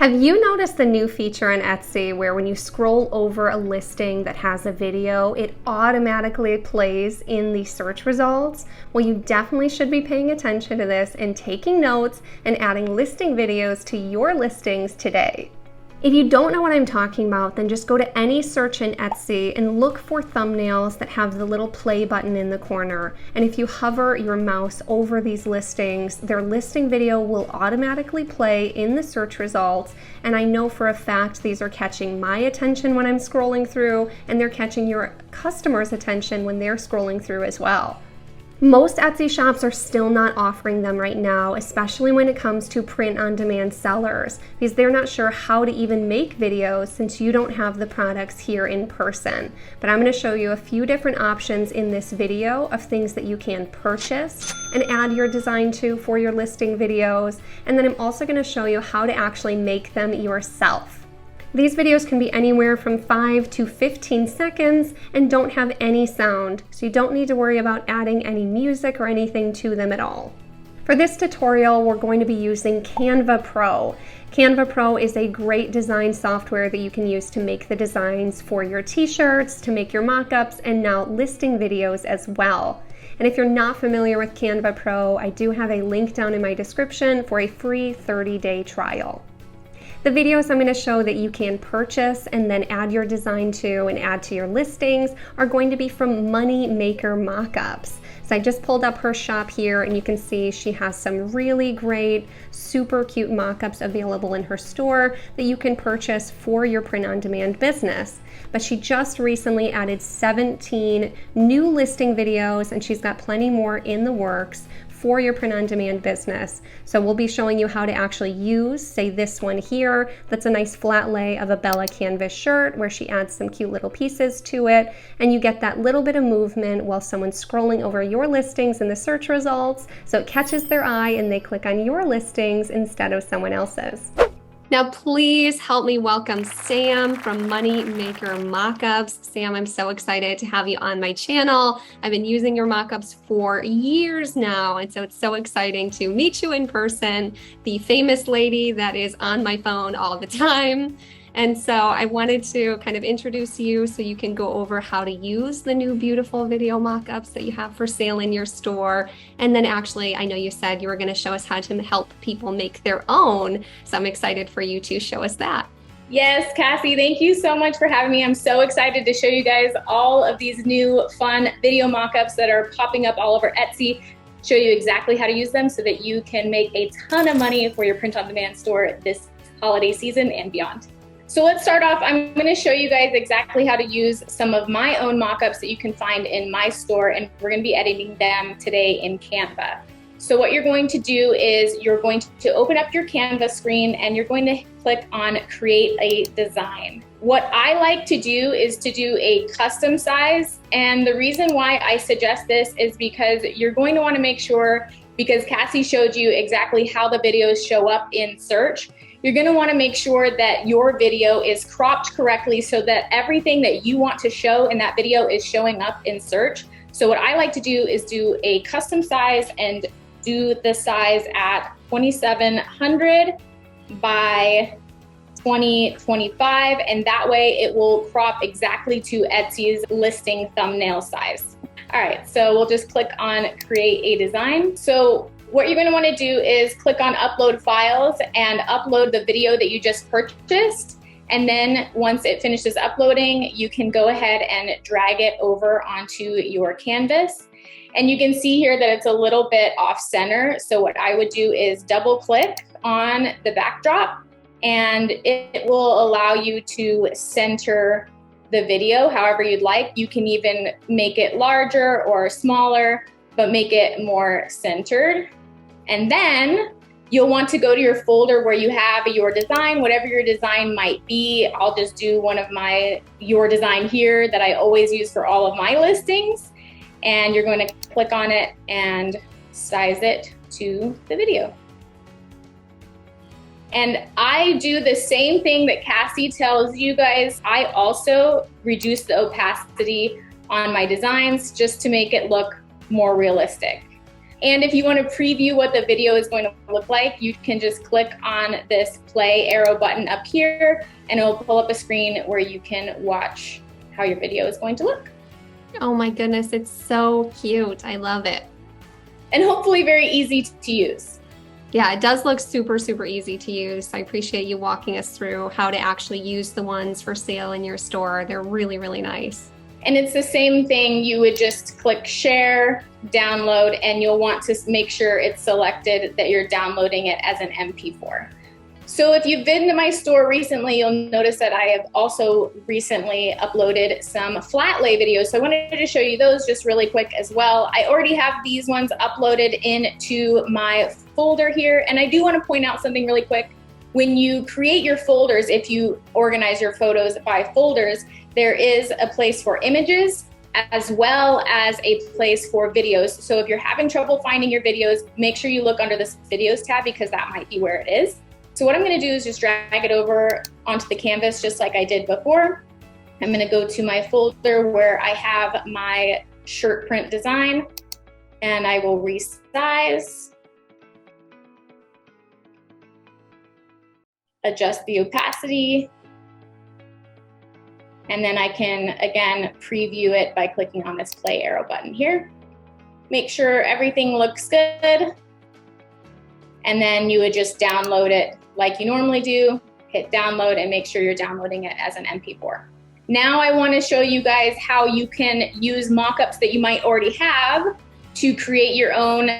Have you noticed the new feature on Etsy where when you scroll over a listing that has a video, it automatically plays in the search results? Well, you definitely should be paying attention to this and taking notes and adding listing videos to your listings today. If you don't know what I'm talking about, then just go to any search in Etsy and look for thumbnails that have the little play button in the corner. And if you hover your mouse over these listings, their listing video will automatically play in the search results. And I know for a fact these are catching my attention when I'm scrolling through, and they're catching your customers' attention when they're scrolling through as well. Most Etsy shops are still not offering them right now, especially when it comes to print-on-demand sellers, because they're not sure how to even make videos since you don't have the products here in person. But I'm going to show you a few different options in this video of things that you can purchase and add your design to for your listing videos. And then I'm also going to show you how to actually make them yourself. These videos can be anywhere from 5 to 15 seconds and don't have any sound, so you don't need to worry about adding any music or anything to them at all. For this tutorial, we're going to be using Canva Pro. Canva Pro is a great design software that you can use to make the designs for your t-shirts, to make your mock-ups, and now listing videos as well. And if you're not familiar with Canva Pro, I do have a link down in my description for a free 30-day trial. The videos I'm going to show that you can purchase and then add your design to and add to your listings are going to be from Money Maker Mockups. So I just pulled up her shop here and you can see she has some really great, super cute mockups available in her store that you can purchase for your print-on-demand business. But she just recently added 17 new listing videos and she's got plenty more in the works for your print-on-demand business. So we'll be showing you how to actually use, say this one here, that's a nice flat lay of a Bella canvas shirt where she adds some cute little pieces to it, and you get that little bit of movement while someone's scrolling over your listings in the search results, so it catches their eye and they click on your listings instead of someone else's. Now, please help me welcome Sam from Money Maker Mockups. Sam, I'm so excited to have you on my channel. I've been using your mockups for years now, and so it's so exciting to meet you in person, the famous lady that is on my phone all the time. And so I wanted to kind of introduce you so you can go over how to use the new beautiful video mockups that you have for sale in your store. And then actually, I know you said you were going to show us how to help people make their own. So I'm excited for you to show us that. Yes, Cassie, thank you so much for having me. I'm so excited to show you guys all of these new fun video mockups that are popping up all over Etsy. Show you exactly how to use them so that you can make a ton of money for your print-on-demand store this holiday season and beyond. So let's start off. I'm going to show you guys exactly how to use some of my own mockups that you can find in my store, and we're going to be editing them today in Canva. So what you're going to do is you're going to open up your Canva screen and you're going to click on Create a Design. What I like to do is to do a custom size, and the reason why I suggest this is because you're going to want to make sure, because Cassie showed you exactly how the videos show up in search, you're going to want to make sure that your video is cropped correctly so that everything that you want to show in that video is showing up in search. So what I like to do is do a custom size and do the size at 2700 by 2025, and that way it will crop exactly to Etsy's listing thumbnail size. All right, so we'll just click on Create a Design. So what you're going to want to do is click on Upload Files and upload the video that you just purchased. And then once it finishes uploading, you can go ahead and drag it over onto your canvas. And you can see here that it's a little bit off center. So what I would do is double click on the backdrop and it will allow you to center the video however you'd like. You can even make it larger or smaller, but make it more centered. And then you'll want to go to your folder where you have your design, whatever your design might be. I'll just do one of your design here that I always use for all of my listings. And you're going to click on it and size it to the video. And I do the same thing that Cassie tells you guys. I also reduce the opacity on my designs just to make it look more realistic. And if you want to preview what the video is going to look like, you can just click on this play arrow button up here, and it will pull up a screen where you can watch how your video is going to look. Oh my goodness, it's so cute. I love it. And hopefully very easy to use. Yeah, it does look super, super easy to use. I appreciate you walking us through how to actually use the ones for sale in your store. They're really, really nice. And it's the same thing. You would just click share, download, and you'll want to make sure it's selected that you're downloading it as an MP4. So if you've been to my store recently, you'll notice that I have also recently uploaded some flat lay videos. So I wanted to show you those just really quick as well. I already have these ones uploaded into my folder here. And I do want to point out something really quick. When you create your folders, if you organize your photos by folders, there is a place for images as well as a place for videos. So if you're having trouble finding your videos, make sure you look under this videos tab because that might be where it is. So what I'm going to do is just drag it over onto the canvas just like I did before. I'm going to go to my folder where I have my shirt print design, and I will resize, adjust the opacity, and then I can again preview it by clicking on this play arrow button here. Make sure everything looks good, and then you would just download it like you normally do. Hit download and make sure you're downloading it as an MP4. Now I want to show you guys how you can use mockups that you might already have to create your own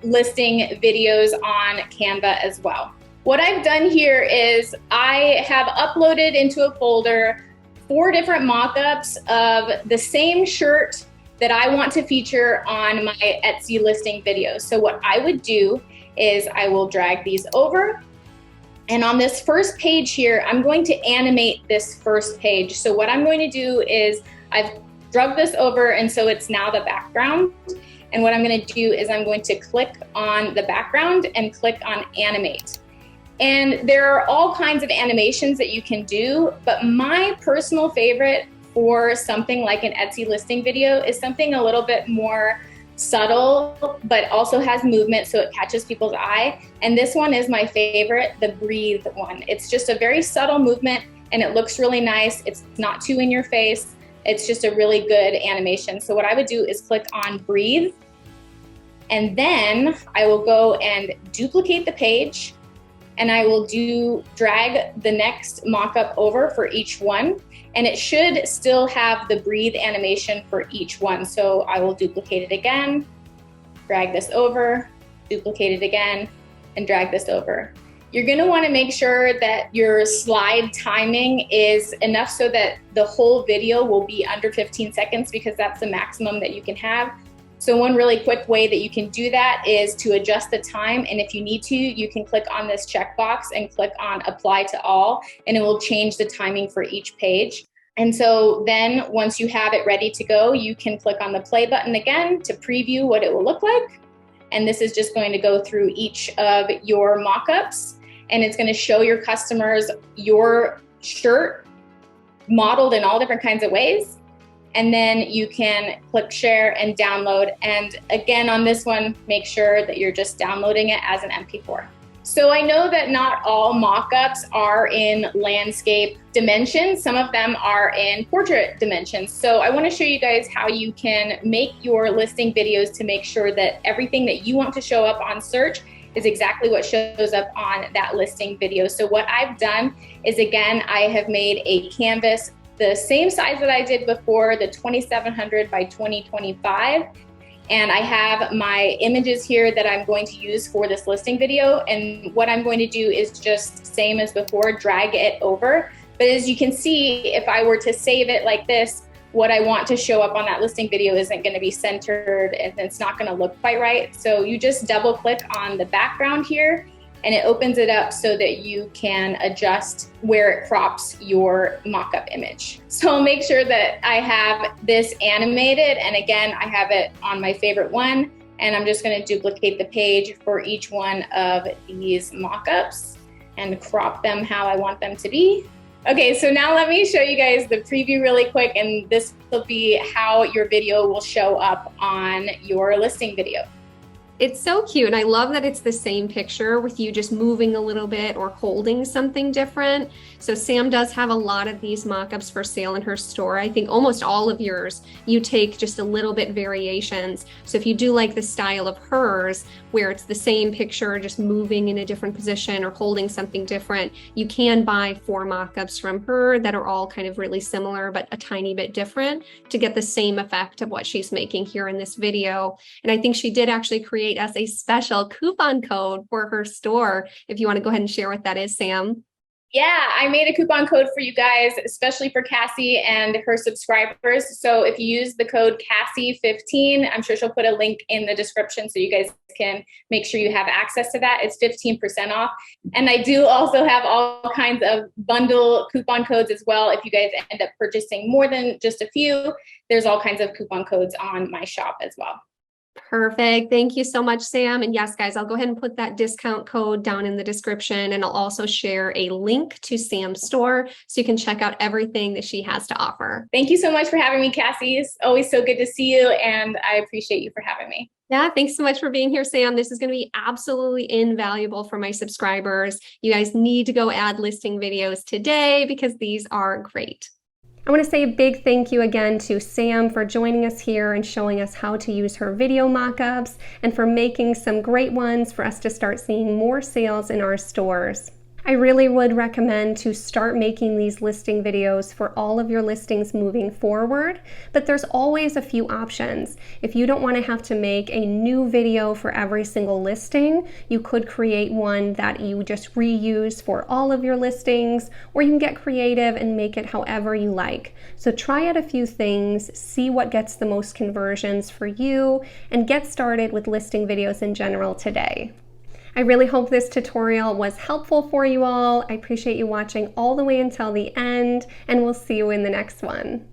listing videos on Canva as well. What I've done here is I have uploaded into a folder 4 different mockups of the same shirt that I want to feature on my Etsy listing videos. So what I would do is I will drag these over. And on this first page here, I'm going to animate this first page. So what I'm going to do is I've drug this over, and so it's now the background. And what I'm going to do is I'm going to click on the background and click on animate. And there are all kinds of animations that you can do, but my personal favorite for something like an Etsy listing video is something a little bit more subtle, but also has movement so it catches people's eye. And this one is my favorite, the breathe one. It's just a very subtle movement and it looks really nice. It's not too in your face. It's just a really good animation. So what I would do is click on breathe, and then I will go and duplicate the page, and I will drag the next mockup over for each one. And it should still have the breathe animation for each one. So I will duplicate it again, drag this over, duplicate it again, and drag this over. You're gonna wanna make sure that your slide timing is enough so that the whole video will be under 15 seconds because that's the maximum that you can have. So one really quick way that you can do that is to adjust the time, and if you need to, you can click on this checkbox and click on apply to all, and it will change the timing for each page. And so then once you have it ready to go, you can click on the play button again to preview what it will look like. And this is just going to go through each of your mockups, and it's going to show your customers your shirt modeled in all different kinds of ways. And then you can click share and download. And again, on this one, make sure that you're just downloading it as an MP4. So I know that not all mockups are in landscape dimensions. Some of them are in portrait dimensions. So I want to show you guys how you can make your listing videos to make sure that everything that you want to show up on search is exactly what shows up on that listing video. So what I've done is, again, I have made a canvas the same size that I did before, the 2700 by 2025. And I have my images here that I'm going to use for this listing video. And what I'm going to do is just same as before, drag it over. But as you can see, if I were to save it like this, what I want to show up on that listing video isn't going to be centered and it's not going to look quite right. So you just double click on the background here, and it opens it up so that you can adjust where it crops your mock-up image. So I'll make sure that I have this animated, and again, I have it on my favorite one, and I'm just gonna duplicate the page for each one of these mock-ups and crop them how I want them to be. Okay, so now let me show you guys the preview really quick, and this will be how your video will show up on your listing video. It's so cute, and I love that it's the same picture with you just moving a little bit or holding something different. So Sam does have a lot of these mock-ups for sale in her store. I think almost all of yours, you take just a little bit variations. So if you do like the style of hers, where it's the same picture, just moving in a different position or holding something different, you can buy 4 mock-ups from her that are all kind of really similar, but a tiny bit different to get the same effect of what she's making here in this video. And I think she did actually create us a special coupon code for her store. If you want to go ahead and share what that is, Sam. Yeah, I made a coupon code for you guys, especially for Cassie and her subscribers. So if you use the code Cassie15, I'm sure she'll put a link in the description so you guys can make sure you have access to that. It's 15% off. And I do also have all kinds of bundle coupon codes as well. If you guys end up purchasing more than just a few, there's all kinds of coupon codes on my shop as well. Perfect. Thank you so much, Sam. And yes, guys, I'll go ahead and put that discount code down in the description, and I'll also share a link to Sam's store so you can check out everything that she has to offer. Thank you so much for having me, Cassie. It's always so good to see you, and I appreciate you for having me. Yeah, thanks so much for being here, Sam. This is going to be absolutely invaluable for my subscribers. You guys need to go add listing videos today because these are great. I want to say a big thank you again to Sam for joining us here and showing us how to use her video mock-ups and for making some great ones for us to start seeing more sales in our stores. I really would recommend to start making these listing videos for all of your listings moving forward, but there's always a few options. If you don't want to have to make a new video for every single listing, you could create one that you just reuse for all of your listings, or you can get creative and make it however you like. So try out a few things, see what gets the most conversions for you, and get started with listing videos in general today. I really hope this tutorial was helpful for you all. I appreciate you watching all the way until the end, and we'll see you in the next one.